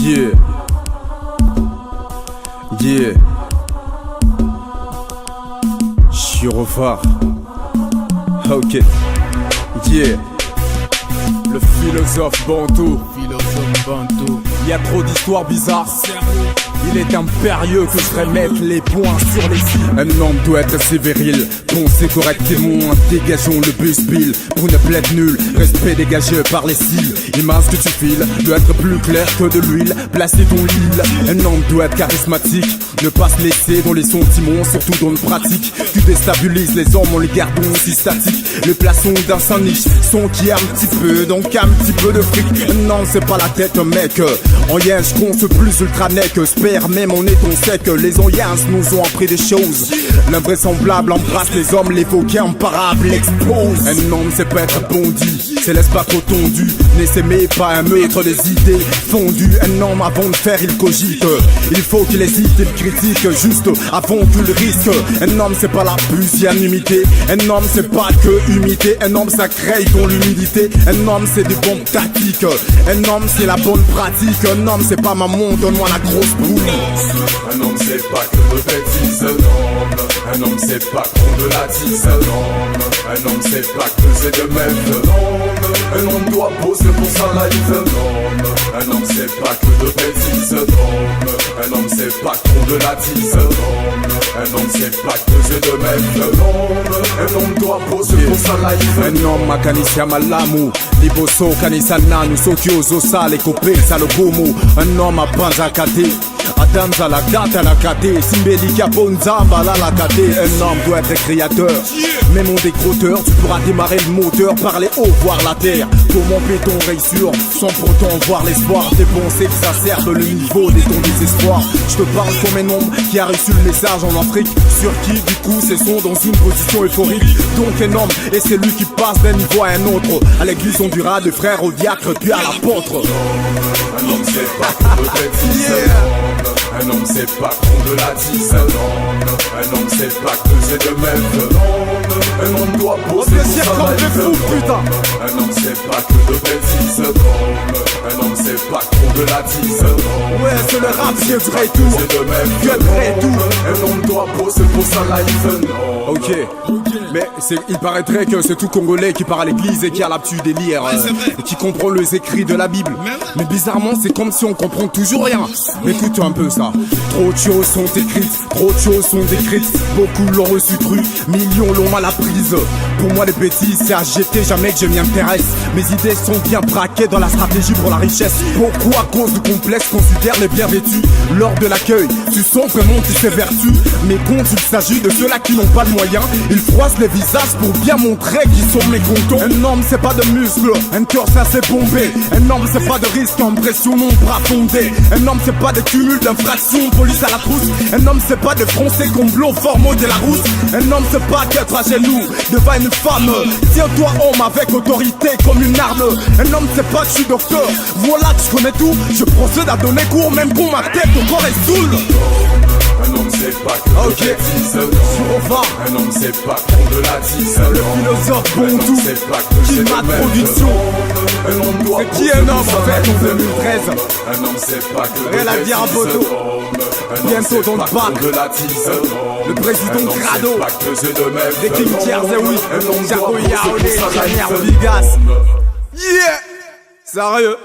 Yeah. Yeah. Chirophare. Ok. Yeah. Le philosophe Bantou. Y a trop d'histoires bizarres. Il est impérieux que je remette les points sur les cils. Un homme doit être assez viril, penser correctement. Dégageons le bus bill pour une plaide nulle. Respect dégagé par les cils. L'image que tu files doit être plus claire que de l'huile. Placer ton île. Un homme doit être charismatique. Ne pas se laisser dans les sentiments, surtout dans le pratique. Tu déstabilises les hommes en les gardant si statiques. Les plaçons dans sa niche, son qui a un petit peu, donc un petit peu de fric. Non, c'est pas la tête, mec. En yen, je compte plus ultra neck. Même on est on sait que les Oyens nous ont appris des choses. L'invraisemblable embrasse les hommes, les faux imparables explosent. Un homme c'est pas être bondi, c'est laisse pas trop tondu. Ne s'aimer pas un maître des idées fondues. Un homme avant de faire il cogite. Il faut qu'il hésite, il critique juste avant qu'il risque. Un homme c'est pas la pusillanimité. Un homme c'est pas que humilité. Un homme ça crée dans l'humidité. Un homme c'est des bombes tactiques. Un homme c'est la bonne pratique. Un homme c'est pas maman, donne-moi la grosse boule. Un homme c'est pas que de bêtises, non. Un homme c'est pas qu'on de la tisse, non. Un homme c'est pas que c'est de mettre, non. Un homme doit poser pour sa life, non. Un homme c'est pas que de bêtises, non. Un homme c'est pas qu'on de la tisse, non. Un homme c'est pas que c'est de mettre, non. Un homme doit poser pour sa life. Un homme makanisia malamu liboso kanisana nusokyo zosa les copés ça le gomo. Un homme a panzakate Adam à la date à la kate Simbelika Bonzamba la kate. Un homme doit être créateur. Même mon décroteur, tu pourras démarrer le moteur, parler haut, voir la terre. Comment peut-on réussir sans pourtant voir l'espoir? Tes pensées exacerbent le niveau de ton désespoir. Je te parle comme un homme qui a reçu le message en Afrique, sur qui du coup ses sons dans une position euphorique. Donc un homme, et c'est lui qui passe d'un niveau à un autre. À l'église on dira de frère au diacre puis à l'apôtre. Un homme c'est pas qu'on de bêtises, non. Un homme c'est pas qu'on de la tisse, non. Un homme c'est pas que c'est de mettre, non. Un homme doit poser pour sa life, non. Un homme c'est pas que de bêtises, non. Un homme c'est pas qu'on de la tisse, non. Ouais c'est le rap, j'ai vrai tout. C'est de même, que vrai tout. Un homme doit poser pour sa life, non. Ok, mais il paraîtrait que c'est tout Congolais qui part à l'église et qui a l'habitude des lire et qui comprend les écrits de la Bible. Mais bizarrement c'est comme si on comprend toujours rien. Écoute un peu ça. Trop de choses sont écrites, trop de choses sont décrites. Beaucoup l'ont reçu cru, millions l'ont mal apprise. Pour moi les bêtises c'est à jeter, jamais que je m'y intéresse. Mes idées sont bien braquées dans la stratégie pour la richesse. Beaucoup à cause du complexe considèrent les bien vêtus. Lors de l'accueil, tu sens vraiment qu'ils fait vertu. Mais quand il s'agit de ceux-là qui n'ont pas de moyens, ils froissent les visages pour bien montrer qu'ils sont mécontents. Un homme c'est pas de muscles, un cœur ça c'est bombé. Un homme c'est pas de risque, impressionnant, bras fondés. Un homme c'est pas de cumul d'infractions, police à la trousse. Un homme c'est pas de français complot, formaux de la rousse. Un homme c'est pas qu'être à genoux devant une femme. Tiens-toi homme avec autorité comme une arme. Un homme c'est pas que je suis docteur, voilà que je connais tout. Je procède à donner cours même quand ma tête au corps est saoule. Un homme c'est pas que de bêtises, non. Un homme c'est pas qu'on de la tisse, non. Le philosophe Bantou qui m'a production. Un homme doit c'est qui un homme en fait en 2013? Un homme c'est pas que de Rien à dire à bêtises, Boto. non. Bientôt dans le bac. De la tisse, non. Le président Grado. Des King Jersey, Jaco Yaolé, Janer Vigas. Yeah! Sérieux?